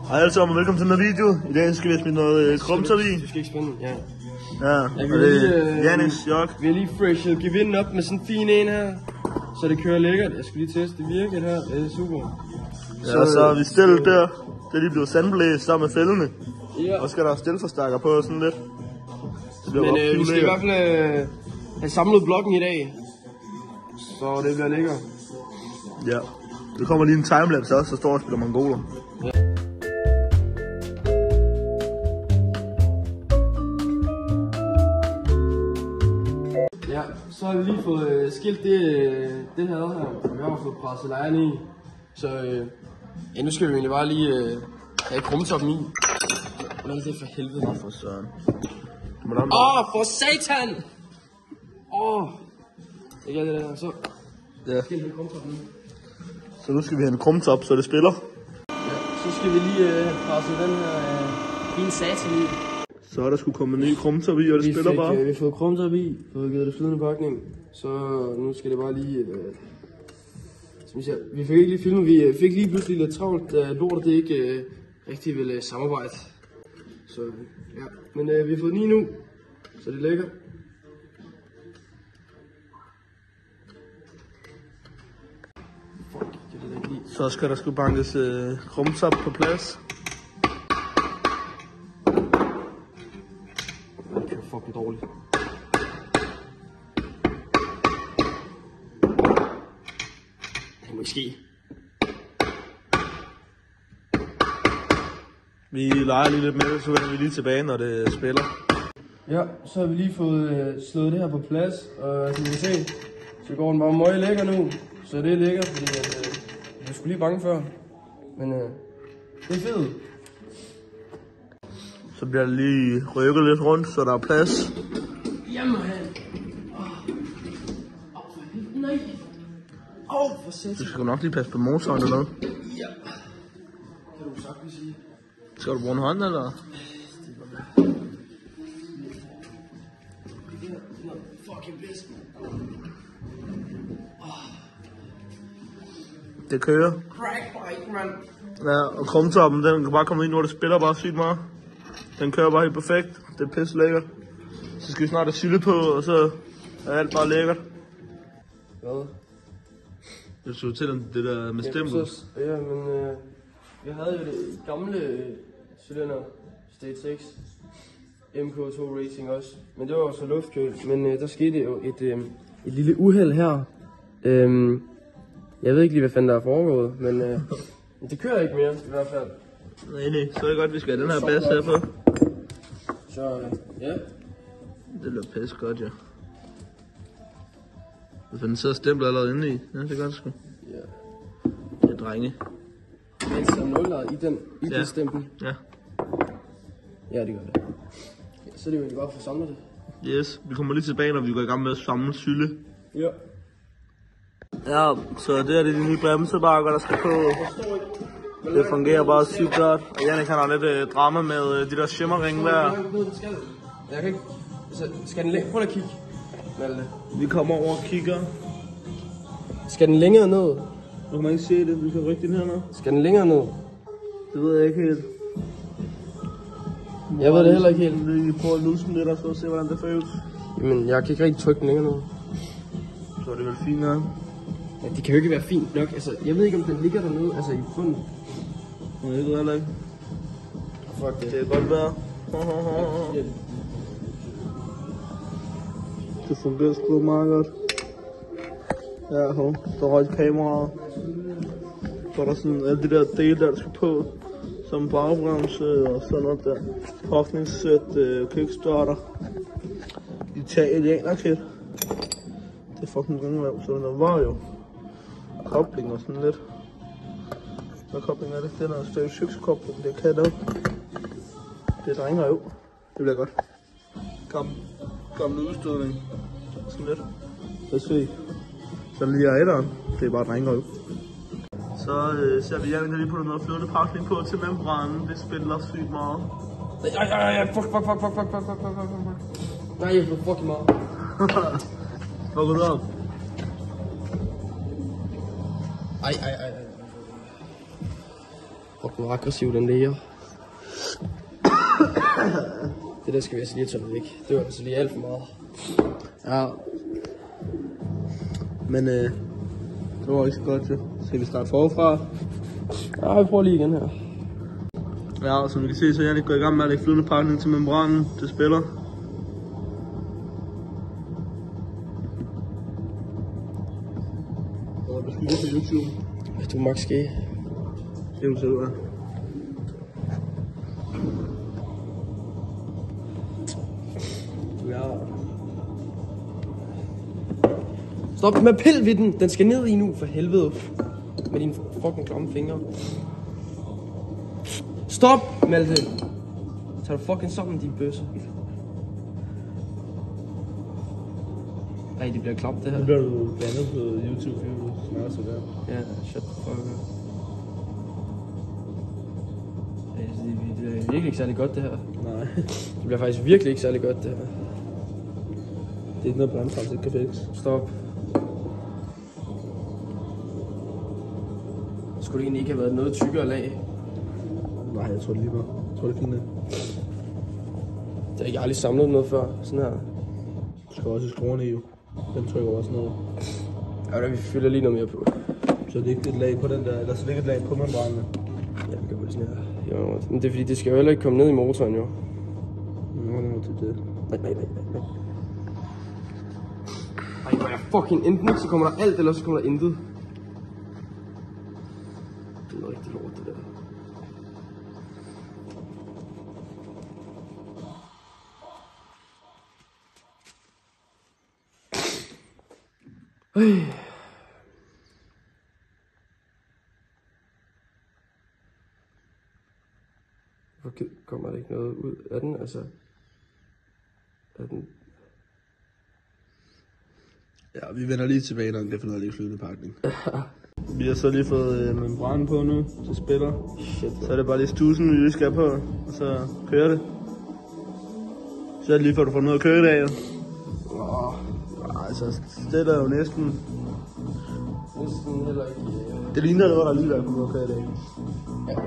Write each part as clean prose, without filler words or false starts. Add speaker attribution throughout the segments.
Speaker 1: Hej alle sammen og velkommen til den her video. I dag skal vi smide noget krumteri.
Speaker 2: Du skal ikke spænde, ja.
Speaker 1: Ja, og det er Jannis Jok.
Speaker 2: Vi har lige freshet gevinden op med sådan en fin en her. Så det kører lækkert. Jeg skal lige teste, det virker her. Det er super.
Speaker 1: Så er vi stillet der. Det er lige blevet sandblæst sammen med fældene.
Speaker 2: Ja.
Speaker 1: Og skal der stilforstærker på sådan lidt.
Speaker 2: Men vi skal i hvert fald have samlet blokken i dag. Så det bliver lækkert.
Speaker 1: Ja. Der kommer lige en timelapse også, så står og spiller mongoler.
Speaker 2: Ja. Ja, så har vi lige fået skilt det her, og vi har fået presset lejren i. Så nu skal vi egentlig bare lige have krumtoppen i. Hvad er det for helvede?
Speaker 1: For søren.
Speaker 2: For satan! Ikke er det der, så skilt vi krumtoppen i.
Speaker 1: Så nu skal vi have en krumtop, så det spiller.
Speaker 2: Ja, så skal vi lige have presset den her fine satan i.
Speaker 1: Så er der skulle komme en ny krumtop i, og det spiller bare.
Speaker 2: Vi har fået krumtop i, og vi har givet det flydende pakning. Så nu skal det bare lige... vi fik ikke lige filmet, vi fik lige pludselig lidt travlt, da lortet det ikke rigtig ville samarbejde. Så ja, men vi har fået den i nu, så det er lækkert.
Speaker 1: Så skal der skulle bankes krumtop på plads.
Speaker 2: Det kører fucking dårligt. Det må ikke ske.
Speaker 1: Vi leger lige lidt med det, så vender vi lige tilbage, når det spiller.
Speaker 2: Ja, så har vi lige fået slået det her på plads, og som I kan se, så går den bare møg lækker nu. Så det er lækkert, fordi jeg skulle lige bange før. Men det er fedt.
Speaker 1: Så bliver det lige rykket lidt rundt, så der er plads.
Speaker 2: Jamen nej. For satan.
Speaker 1: Du skal nok lige passe på motoren eller noget.
Speaker 2: Ja. Kan du sagtens sige.
Speaker 1: Skal du bruge en hånd eller?
Speaker 2: Fucking bedst.
Speaker 1: Det kører.
Speaker 2: Crackbite, man.
Speaker 1: Ja, og krumtoppen, den kan bare komme ind, hvor det spiller bare sygt meget. Den kører bare helt perfekt. Det er pisse lækkert. Så skal vi snart have sylte på, og så er alt bare lækkert.
Speaker 2: Hvad?
Speaker 1: Jeg skulle til det der med stempel.
Speaker 2: Ja, men jeg havde jo det gamle cylinder State 6 MK2 Racing også, men det var jo så luftkøl. Men der skete jo et lille uheld her. Jeg ved ikke lige, hvad fanden der er foregået, men det kører ikke mere i hvert fald.
Speaker 1: Nej, så er det godt, vi skal have den her bas her på.
Speaker 2: Så ja.
Speaker 1: Det lyder pisse godt, ja. For den sidder stemplet allerede inde i. Ja, det er godt sgu.
Speaker 2: Ja.
Speaker 1: Det er drenge.
Speaker 2: Men så nuller i den stempel.
Speaker 1: Ja.
Speaker 2: Ja, det gør det. Ja, så er det jo egentlig bare for at samle det.
Speaker 1: Yes, vi kommer lige tilbage, når vi går i gang med at samle sylte.
Speaker 2: Ja.
Speaker 1: Ja, så det er de nye bremsebakker, der skal på. Det fungerer bare sygt godt. Og Jannik han har lidt drama med de der shimmerringe der.
Speaker 2: Jeg kan ikke... Altså, skal den længere... Prøv at kigge, Malte.
Speaker 1: Vi kommer over og kigger.
Speaker 2: Skal den længere ned?
Speaker 1: Nu kan man ikke se det, vi kan rykke den hernede.
Speaker 2: Skal den længere ned?
Speaker 1: Det ved jeg ikke helt.
Speaker 2: Jeg ved det heller ikke helt.
Speaker 1: Vi prøver at luse den lidt og så se, hvordan det føles.
Speaker 2: Jamen, jeg kan ikke rigtig trykke den længere ned.
Speaker 1: Så er det vel fint nok.
Speaker 2: Ja, det kan jo ikke være fint nok. Altså, jeg ved ikke, om den ligger dernede, altså i bunden.
Speaker 1: Nej, det ved heller ikke.
Speaker 2: Fuck det.
Speaker 1: Det er godt være. Det fungerer sgu meget godt. Ja, der røg kameraet. Så er der sådan alle de der dele, der skal på. Som bagbremse og sådan noget der. Hofningssæt, kickstarter. Italianerkit. Det er fucking ringrev, så den var jo. Kobling og sådan lidt. Hvad kobling er det? Det er noget stykke 6 kobling, det kan det. Det er ringrev. Det bliver godt. Gammel udstødning. Sådan lidt. Lad os se. Så lige er etteren. Det er bare drengrev. Så ser vi Jannik lige på noget flydende pakning på til membranen. Det spiller sygt meget.
Speaker 2: Ja, fuck. Nej, jeg får fucking meget.
Speaker 1: Hvor går du op?
Speaker 2: Ej. Fuck sgu aggressiv, den læger. Det der skal vi altså lige tage væk. Det var altså lige alt for meget.
Speaker 1: Ja. Men det var ikke så godt, jo. Skal vi starte forfra?
Speaker 2: Ja, vi prøver lige igen her.
Speaker 1: Ja, som I kan se, så er jeg lige gået i gang med at lægge flydende pakning til membranen til spiller. Og det skal på YouTube.
Speaker 2: Du må ske.
Speaker 1: Det er jo selv, ja.
Speaker 2: Stop med pil ved den. Den skal ned i nu, for helvede. Med dine fucking klamme fingre. Stop, Malte. Tag du fucking sammen, din bøsse. Ej, det bliver klamt, det her.
Speaker 1: Nu bliver du bandet på YouTube, fordi du snakker så der.
Speaker 2: Ja, shut the fuck up. Det er virkelig ikke særlig godt, det her.
Speaker 1: Nej.
Speaker 2: Det bliver faktisk virkelig ikke særlig godt, det her.
Speaker 1: Det er ikke noget brandfars, det ikke kan fikse.
Speaker 2: Stop. Skulle det egentlig ikke have været noget tykkere lag?
Speaker 1: Nej, jeg tror det lige var. Jeg tror det er fint.
Speaker 2: Det har jeg aldrig samlet noget før, sådan her.
Speaker 1: Du skal også skruerne i, jo. Den trykker også ned.
Speaker 2: Ja, vi fylder lige noget mere på.
Speaker 1: Så det er ikke et lag på den der, eller så det er ikke et lag på membranen.
Speaker 2: Ja, vi gør bare sådan her. Jo, men det er fordi, det skal jo heller ikke komme ned i motoren, jo.
Speaker 1: Nå, det.
Speaker 2: Nej. Ej, hvor er jeg fucking enten ikke, så kommer der alt, eller så kommer der intet. Det er noget rigtig lort, det der. Hvorfor kommer der ikke noget ud af den, altså? Er den...
Speaker 1: Ja, vi vender lige tilbage, når det finder lige flydende pakning. Vi har så lige fået membranen på nu til spiller.
Speaker 2: Shit,
Speaker 1: så er det bare lige stusen, vi lige skal på, og så kører det. Så er det lige før du får noget at køre i dag, jo. Altså, det er jo næsten
Speaker 2: heller ikke...
Speaker 1: Det ligner noget, der lige der kommer at køre i dag.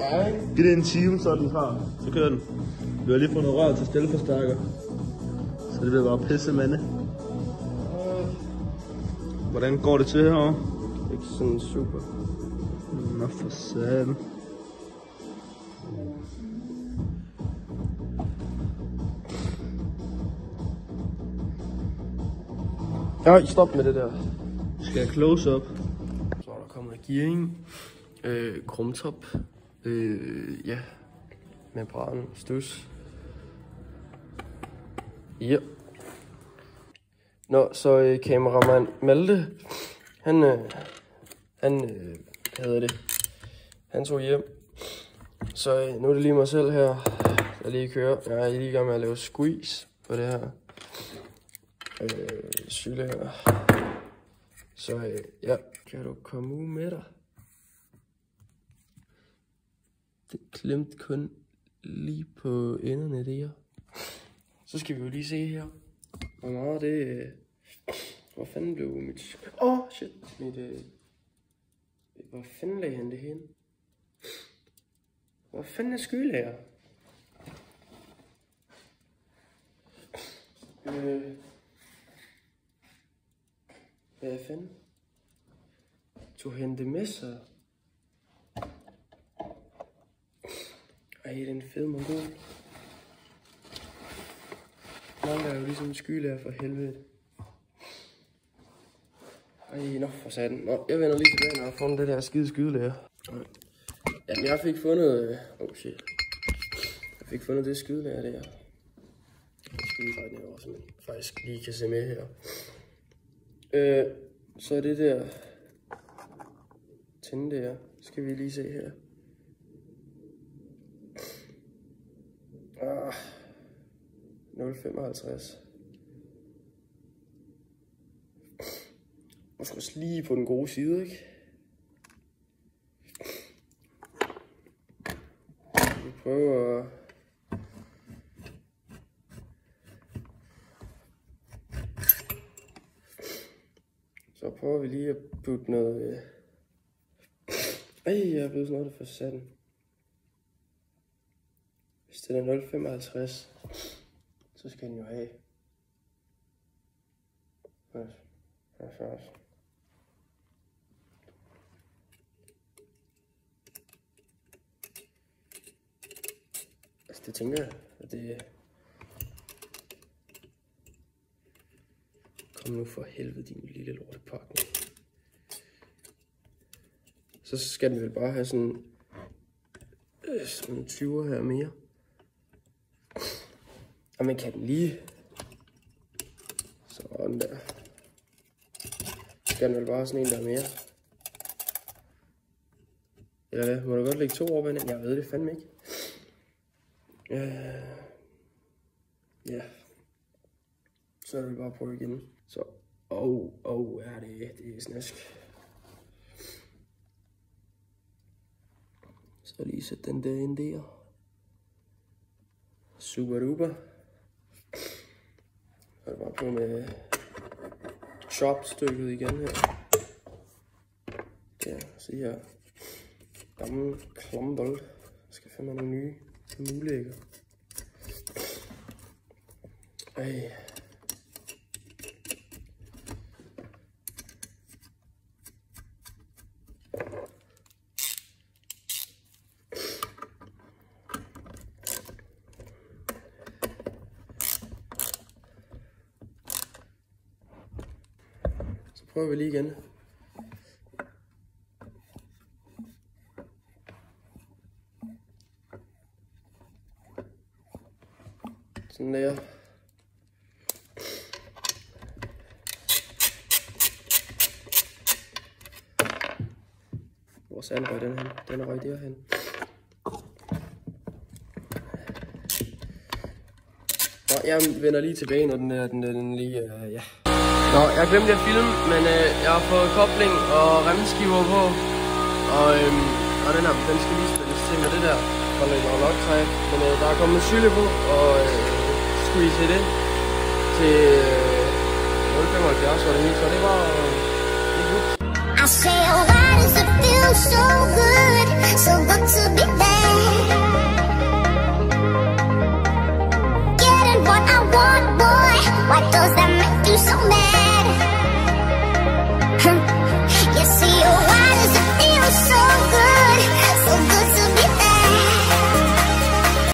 Speaker 2: Ja, ikke?
Speaker 1: Giv det en time, så er den klar. Så kører den. Vi har lige fået noget rør til stelforstærker. Så det bliver bare pisse mande. Hvordan går det til herovre?
Speaker 2: Ikke sådan super.
Speaker 1: Nå for satan.
Speaker 2: Ja, stop med det der.
Speaker 1: Skal jeg close up?
Speaker 2: Så er der kommet gearing. Krumtop. Ja. Membran. Stus. Ja. Nå, så kameramand Malte. Han havde det. Han tog hjem. Så nu er det lige mig selv her, der lige kører. Jeg er lige i gang med at lave squeeze på det her. Syle her. Så ja, kan du komme ud med dig? Det klemte kun lige på enderne der. Så skal vi jo lige se her, hvor meget det... Hvor fanden blev mit... Shit. Hvor fanden lagde han det hen? Hvor fanden er skylager? Hvad fanden? Tog han det med sig? Ej, den fede mongol. Mangler jo ligesom en skylager for helvede. Ej, nå for satan. Nå, jeg vender lige tilbage, når jeg har fundet det der skide skydelæger. Jamen, jeg fik fundet... shit. Jeg fik fundet det skydelæger der. Jeg skal lige rette herovre, så man faktisk lige kan se med her. Så er det der... Tænde der. Skal vi lige se her. 0,55. Måske også lige på den gode side, ikke? Vi prøver at... Så prøver vi lige at putte noget... Ej, jeg er blevet sådan noget for satan. Hvis det er 0,55, så skal den jo have 70. Altså det tænker jeg, at det... Kom nu for helvede, din lille lortepakning. Så skal den vel bare have sådan en 20'er her mere. Og man kan den lige. Sådan der. Skal den vel bare have sådan en der mere. Eller hvad? Må du godt lægge 2 over vandet? Jeg ved det fandme ikke. Ja. Så vil vi bare prøve igen. Så. Ja, det er snask. Så lige sætte den der ind der. Super duper. Så er det bare på med chop-stykket igen her. Der, se her. Gammel klombold. Jeg skal fandme nogle nye mulægger. Ej. Så prøver vi lige igen. Sådan der. Hvor sand røg den hen? Den røg derhen. Nå, jeg vender lige tilbage, når den lige ja. Nå, jeg glemte at filme, men jeg har fået kobling og remskiver på. Og den skal lige spilles til med det der. Og lidt loktræ. Men der er kommet sylle på, og skulle I se det til 0,75 var det hele, så det var ikke godt. I say, oh, why does it feel so good? So good to be back.